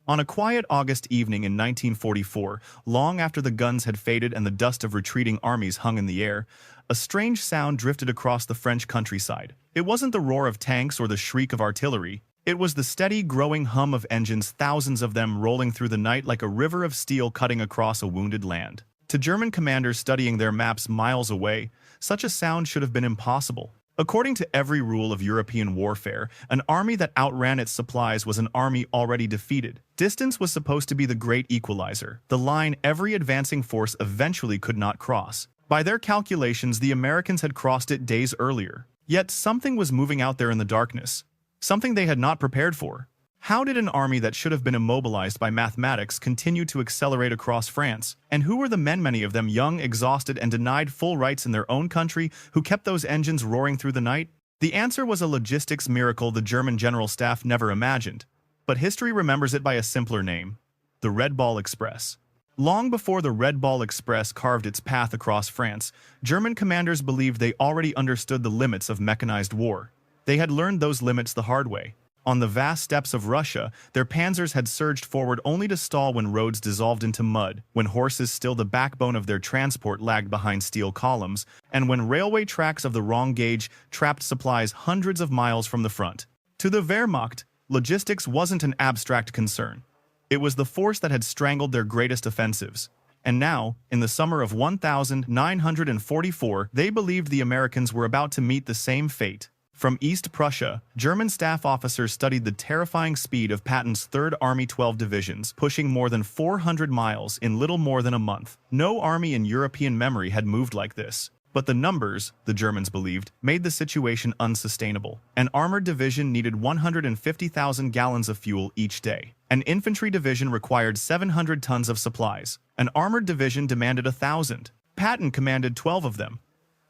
On a quiet August evening in 1944, long after the guns had faded and the dust of retreating armies hung in the air, a strange sound drifted across the French countryside. It wasn't the roar of tanks or the shriek of artillery. It was the steady, growing hum of engines, thousands of them rolling through the night like a river of steel cutting across a wounded land. To German commanders studying their maps miles away, such a sound should have been impossible. According to every rule of European warfare, an army that outran its supplies was an army already defeated. Distance was supposed to be the great equalizer, the line every advancing force eventually could not cross. By their calculations, the Americans had crossed it days earlier. Yet something was moving out there in the darkness, something they had not prepared for. How did an army that should have been immobilized by mathematics continue to accelerate across France? And who were the men, many of them young, exhausted, and denied full rights in their own country, who kept those engines roaring through the night? The answer was a logistics miracle the German General Staff never imagined. But history remembers it by a simpler name: the Red Ball Express. Long before the Red Ball Express carved its path across France, German commanders believed they already understood the limits of mechanized war. They had learned those limits the hard way. On the vast steppes of Russia, their panzers had surged forward only to stall when roads dissolved into mud, when horses, still the backbone of their transport, lagged behind steel columns, and when railway tracks of the wrong gauge trapped supplies hundreds of miles from the front. To the Wehrmacht, logistics wasn't an abstract concern. It was the force that had strangled their greatest offensives. And now, in the summer of 1944, they believed the Americans were about to meet the same fate. From East Prussia, German staff officers studied the terrifying speed of Patton's 3rd Army 12 divisions, pushing more than 400 miles in little more than a month. No army in European memory had moved like this. But the numbers, the Germans believed, made the situation unsustainable. An armored division needed 150,000 gallons of fuel each day. An infantry division required 700 tons of supplies. An armored division demanded 1,000. Patton commanded 12 of them.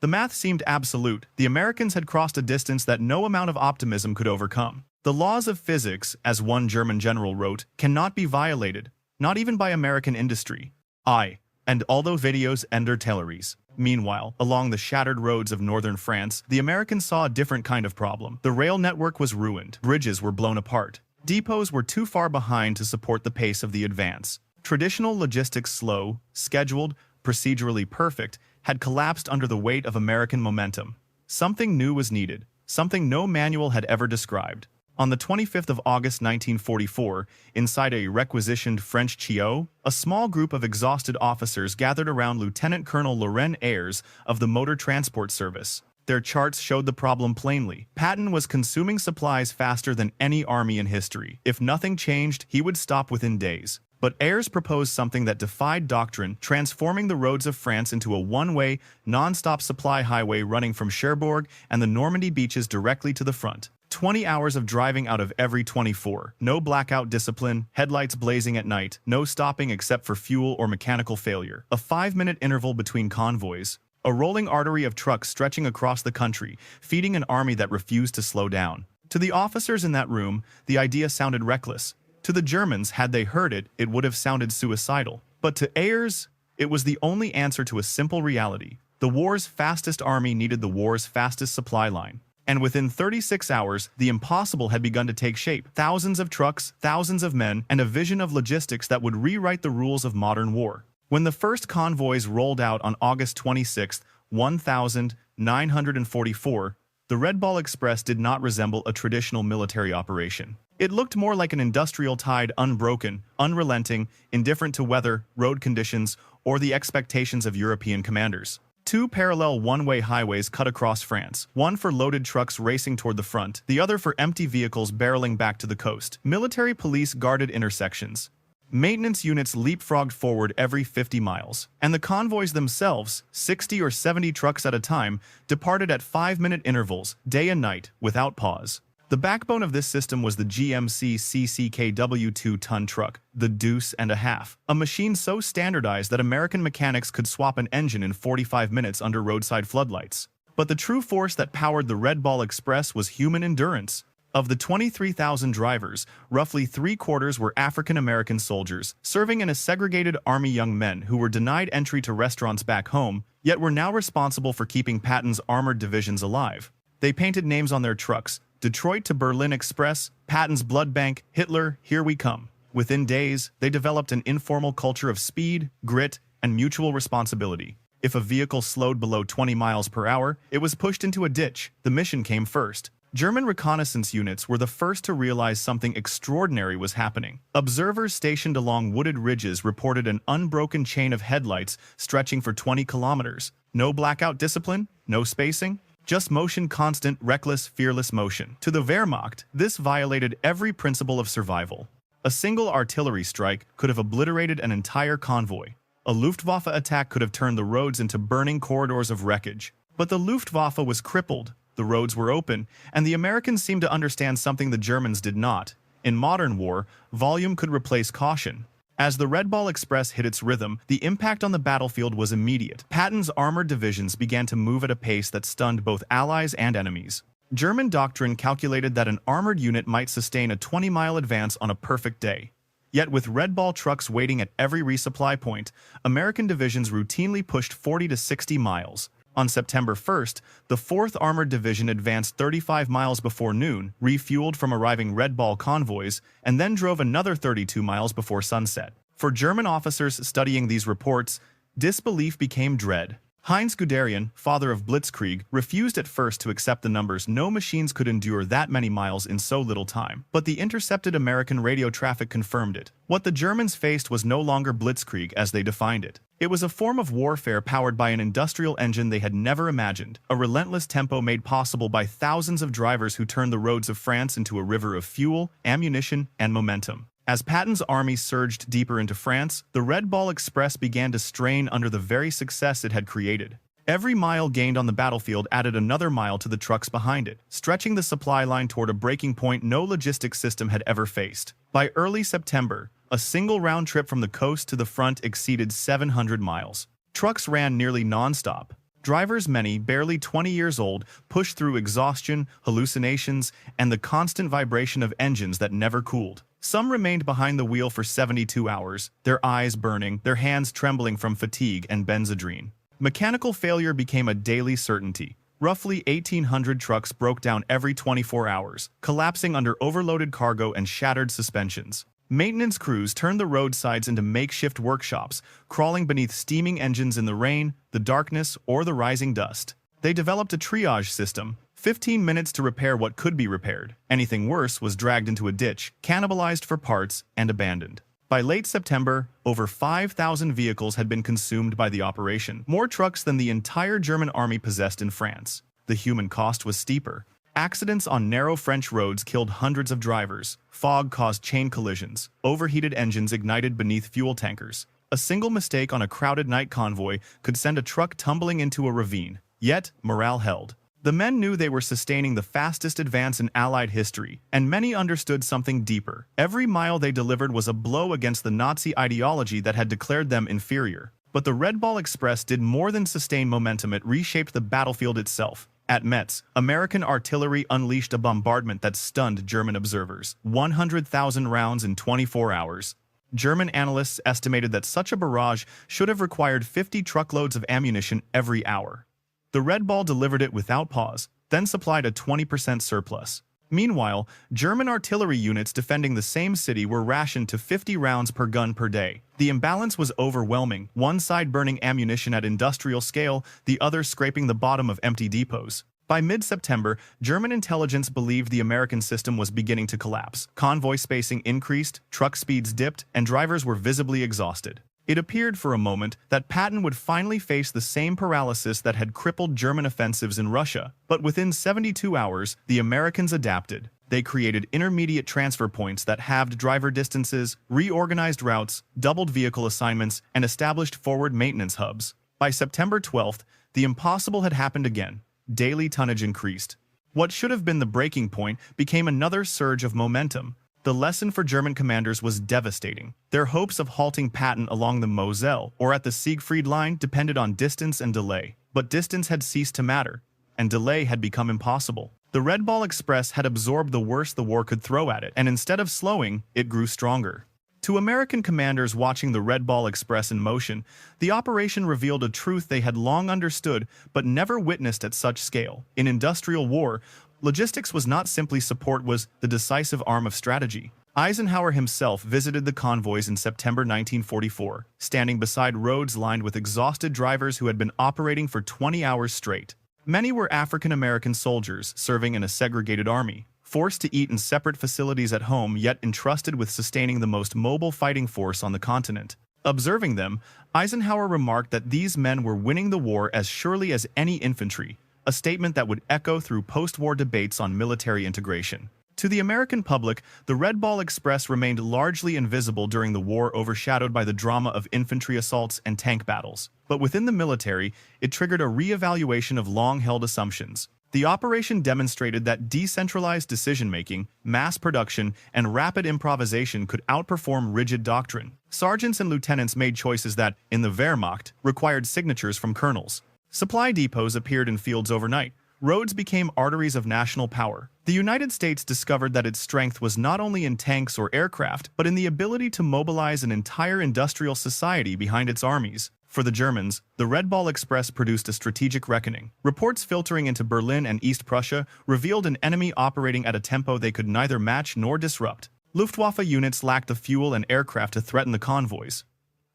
The math seemed absolute. The Americans had crossed a distance that no amount of optimism could overcome. The laws of physics, as one German general wrote, cannot be violated, not even by American industry. And all those videos and artilleries. Meanwhile, along the shattered roads of northern France, the Americans saw a different kind of problem. The rail network was ruined. Bridges were blown apart. Depots were too far behind to support the pace of the advance. Traditional logistics, slow, scheduled, procedurally perfect, had collapsed under the weight of American momentum. Something new was needed, something no manual had ever described. On the 25th of August 1944, inside a requisitioned French Chio, a small group of exhausted officers gathered around Lieutenant Colonel Laurent Ayres of the Motor Transport Service. Their charts showed the problem plainly. Patton was consuming supplies faster than any army in history. If nothing changed, he would stop within days. But Ayres proposed something that defied doctrine, transforming the roads of France into a one-way, non-stop supply highway running from Cherbourg and the Normandy beaches directly to the front. 20 hours of driving out of every 24. No blackout discipline, headlights blazing at night, no stopping except for fuel or mechanical failure. A 5-minute interval between convoys. A rolling artery of trucks stretching across the country, feeding an army that refused to slow down. To the officers in that room, the idea sounded reckless. To the Germans, had they heard it, it would have sounded suicidal. But to Ayres, it was the only answer to a simple reality. The war's fastest army needed the war's fastest supply line. And within 36 hours, the impossible had begun to take shape. Thousands of trucks, thousands of men, and a vision of logistics that would rewrite the rules of modern war. When the first convoys rolled out on August 26, 1944, the Red Ball Express did not resemble a traditional military operation. It looked more like an industrial tide, unbroken, unrelenting, indifferent to weather, road conditions, or the expectations of European commanders. 2 parallel one-way highways cut across France, one for loaded trucks racing toward the front, the other for empty vehicles barreling back to the coast. Military police guarded intersections. Maintenance units leapfrogged forward every 50 miles. And the convoys themselves, 60 or 70 trucks at a time, departed at 5-minute intervals, day and night, without pause. The backbone of this system was the GMC CCKW 2-ton truck, the Deuce and a Half, a machine so standardized that American mechanics could swap an engine in 45 minutes under roadside floodlights. But the true force that powered the Red Ball Express was human endurance. Of the 23,000 drivers, roughly 3/4 were African-American soldiers, serving in a segregated army, young men who were denied entry to restaurants back home, yet were now responsible for keeping Patton's armored divisions alive. They painted names on their trucks: Detroit to Berlin Express, Patton's Blood Bank, Hitler, Here We Come. Within days, they developed an informal culture of speed, grit, and mutual responsibility. If a vehicle slowed below 20 miles per hour, it was pushed into a ditch. The mission came first. German reconnaissance units were the first to realize something extraordinary was happening. Observers stationed along wooded ridges reported an unbroken chain of headlights stretching for 20 kilometers. No blackout discipline, no spacing, just motion, constant, reckless, fearless motion. To the Wehrmacht, this violated every principle of survival. A single artillery strike could have obliterated an entire convoy. A Luftwaffe attack could have turned the roads into burning corridors of wreckage. But the Luftwaffe was crippled, the roads were open, and the Americans seemed to understand something the Germans did not. In modern war, volume could replace caution. As the Red Ball Express hit its rhythm, the impact on the battlefield was immediate. Patton's armored divisions began to move at a pace that stunned both allies and enemies. German doctrine calculated that an armored unit might sustain a 20-mile advance on a perfect day. Yet with Red Ball trucks waiting at every resupply point, American divisions routinely pushed 40 to 60 miles. On September 1st, the 4th Armored Division advanced 35 miles before noon, refueled from arriving Red Ball convoys, and then drove another 32 miles before sunset. For German officers studying these reports, disbelief became dread. Heinz Guderian, father of Blitzkrieg, refused at first to accept the numbers. No machines could endure that many miles in so little time. But the intercepted American radio traffic confirmed it. What the Germans faced was no longer Blitzkrieg as they defined it. It was a form of warfare powered by an industrial engine they had never imagined, a relentless tempo made possible by thousands of drivers who turned the roads of France into a river of fuel, ammunition, and momentum. As Patton's army surged deeper into France, the Red Ball Express began to strain under the very success it had created. Every mile gained on the battlefield added another mile to the trucks behind it, stretching the supply line toward a breaking point no logistics system had ever faced. By early September, a single round trip from the coast to the front exceeded 700 miles. Trucks ran nearly non-stop. Drivers, many barely 20 years old, pushed through exhaustion, hallucinations, and the constant vibration of engines that never cooled. Some remained behind the wheel for 72 hours, their eyes burning, their hands trembling from fatigue and benzodrine. Mechanical failure became a daily certainty. Roughly 1,800 trucks broke down every 24 hours, collapsing under overloaded cargo and shattered suspensions. Maintenance crews turned the roadsides into makeshift workshops, crawling beneath steaming engines in the rain, the darkness, or the rising dust. They developed a triage system, 15 minutes to repair what could be repaired. Anything worse was dragged into a ditch, cannibalized for parts, and abandoned. By late September, over 5,000 vehicles had been consumed by the operation, more trucks than the entire German army possessed in France. The human cost was steeper. Accidents on narrow French roads killed hundreds of drivers. Fog caused chain collisions. Overheated engines ignited beneath fuel tankers. A single mistake on a crowded night convoy could send a truck tumbling into a ravine. Yet, morale held. The men knew they were sustaining the fastest advance in Allied history, and many understood something deeper. Every mile they delivered was a blow against the Nazi ideology that had declared them inferior. But the Red Ball Express did more than sustain momentum, it reshaped the battlefield itself. At Metz, American artillery unleashed a bombardment that stunned German observers. 100,000 rounds in 24 hours. German analysts estimated that such a barrage should have required 50 truckloads of ammunition every hour. The Red Ball delivered it without pause, then supplied a 20% surplus. Meanwhile, German artillery units defending the same city were rationed to 50 rounds per gun per day. The imbalance was overwhelming, one side burning ammunition at industrial scale, the other scraping the bottom of empty depots. By mid-September, German intelligence believed the American system was beginning to collapse. Convoy spacing increased, truck speeds dipped, and drivers were visibly exhausted. It appeared for a moment that Patton would finally face the same paralysis that had crippled German offensives in Russia. But within 72 hours, the Americans adapted. They created intermediate transfer points that halved driver distances, reorganized routes, doubled vehicle assignments, and established forward maintenance hubs. By September 12th, the impossible had happened again. Daily tonnage increased. What should have been the breaking point became another surge of momentum. The lesson for German commanders was devastating. Their hopes of halting Patton along the Moselle or at the Siegfried Line depended on distance and delay. But distance had ceased to matter, and delay had become impossible. The Red Ball Express had absorbed the worst the war could throw at it, and instead of slowing, it grew stronger. To American commanders watching the Red Ball Express in motion, the operation revealed a truth they had long understood but never witnessed at such scale. In industrial war, logistics was not simply support, was the decisive arm of strategy. Eisenhower himself visited the convoys in September 1944, standing beside roads lined with exhausted drivers who had been operating for 20 hours straight. Many were African-American soldiers serving in a segregated army, forced to eat in separate facilities at home yet entrusted with sustaining the most mobile fighting force on the continent. Observing them, Eisenhower remarked that these men were winning the war as surely as any infantry, a statement that would echo through post-war debates on military integration. To the American public, the Red Ball Express remained largely invisible during the war, overshadowed by the drama of infantry assaults and tank battles. But within the military, it triggered a re-evaluation of long-held assumptions. The operation demonstrated that decentralized decision-making, mass production, and rapid improvisation could outperform rigid doctrine. Sergeants and lieutenants made choices that, in the Wehrmacht, required signatures from colonels. Supply depots appeared in fields overnight. Roads became arteries of national power. The United States discovered that its strength was not only in tanks or aircraft, but in the ability to mobilize an entire industrial society behind its armies. For the Germans, the Red Ball Express produced a strategic reckoning. Reports filtering into Berlin and East Prussia revealed an enemy operating at a tempo they could neither match nor disrupt. Luftwaffe units lacked the fuel and aircraft to threaten the convoys.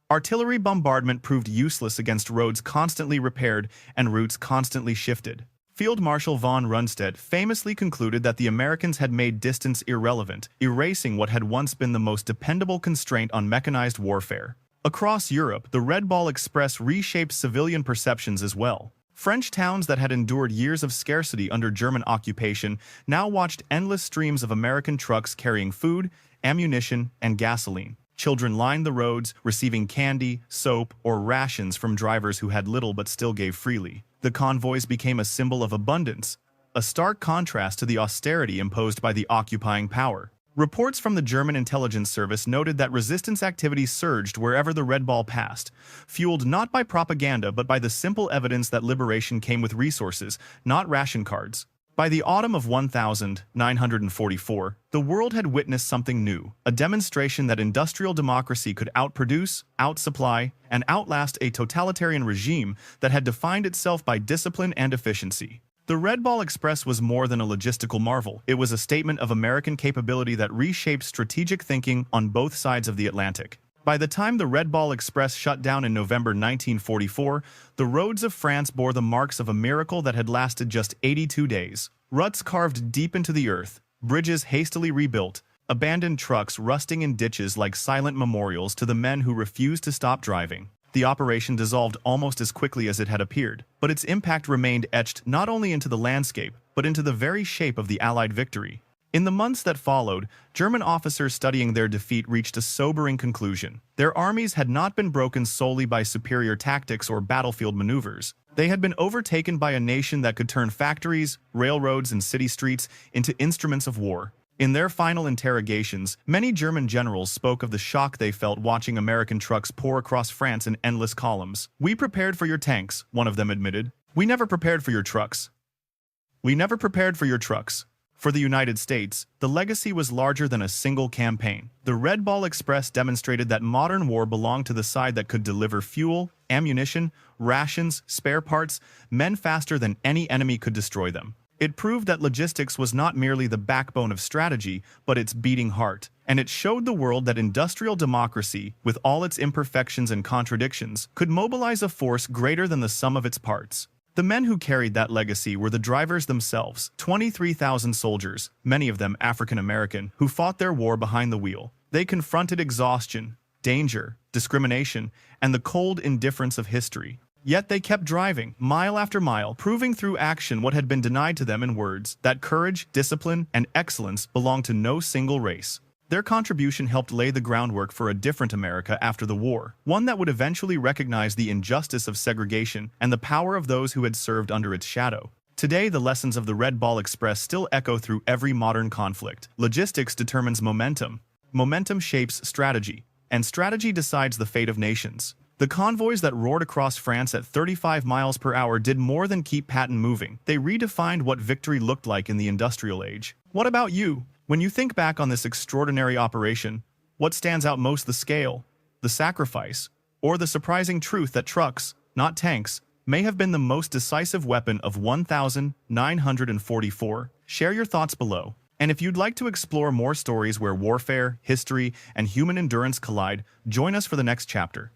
Artillery bombardment proved useless against roads constantly repaired and routes constantly shifted. Field Marshal von Rundstedt famously concluded that the Americans had made distance irrelevant, erasing what had once been the most dependable constraint on mechanized warfare. Across Europe, the Red Ball Express reshaped civilian perceptions as well. French towns that had endured years of scarcity under German occupation now watched endless streams of American trucks carrying food, ammunition, and gasoline. Children lined the roads, receiving candy, soap, or rations from drivers who had little but still gave freely. The convoys became a symbol of abundance, a stark contrast to the austerity imposed by the occupying power. Reports from the German intelligence service noted that resistance activity surged wherever the Red Ball passed, fueled not by propaganda but by the simple evidence that liberation came with resources, not ration cards. By the autumn of 1944, the world had witnessed something new, a demonstration that industrial democracy could outproduce, outsupply, and outlast a totalitarian regime that had defined itself by discipline and efficiency. The Red Ball Express was more than a logistical marvel. It was a statement of American capability that reshaped strategic thinking on both sides of the Atlantic. By the time the Red Ball Express shut down in November 1944, the roads of France bore the marks of a miracle that had lasted just 82 days. Ruts carved deep into the earth, bridges hastily rebuilt, abandoned trucks rusting in ditches like silent memorials to the men who refused to stop driving. The operation dissolved almost as quickly as it had appeared, but its impact remained etched not only into the landscape, but into the very shape of the Allied victory. In the months that followed, German officers studying their defeat reached a sobering conclusion. Their armies had not been broken solely by superior tactics or battlefield maneuvers. They had been overtaken by a nation that could turn factories, railroads, and city streets into instruments of war. In their final interrogations, many German generals spoke of the shock they felt watching American trucks pour across France in endless columns. "We prepared for your tanks," one of them admitted. "We never prepared for your trucks. We never prepared for your trucks." For the United States, the legacy was larger than a single campaign. The Red Ball Express demonstrated that modern war belonged to the side that could deliver fuel, ammunition, rations, spare parts, men faster than any enemy could destroy them. It proved that logistics was not merely the backbone of strategy, but its beating heart. And it showed the world that industrial democracy, with all its imperfections and contradictions, could mobilize a force greater than the sum of its parts. The men who carried that legacy were the drivers themselves, 23,000 soldiers, many of them African-American, who fought their war behind the wheel. They confronted exhaustion, danger, discrimination, and the cold indifference of history. Yet they kept driving, mile after mile, proving through action what had been denied to them in words, that courage, discipline, and excellence belonged to no single race. Their contribution helped lay the groundwork for a different America after the war, one that would eventually recognize the injustice of segregation and the power of those who had served under its shadow. Today, the lessons of the Red Ball Express still echo through every modern conflict. Logistics determines momentum. Momentum shapes strategy, and strategy decides the fate of nations. The convoys that roared across France at 35 miles per hour did more than keep Patton moving. They redefined what victory looked like in the industrial age. What about you? When you think back on this extraordinary operation, what stands out most: the scale, the sacrifice, or the surprising truth that trucks, not tanks, may have been the most decisive weapon of 1944? Share your thoughts below. And if you'd like to explore more stories where warfare, history, and human endurance collide, join us for the next chapter.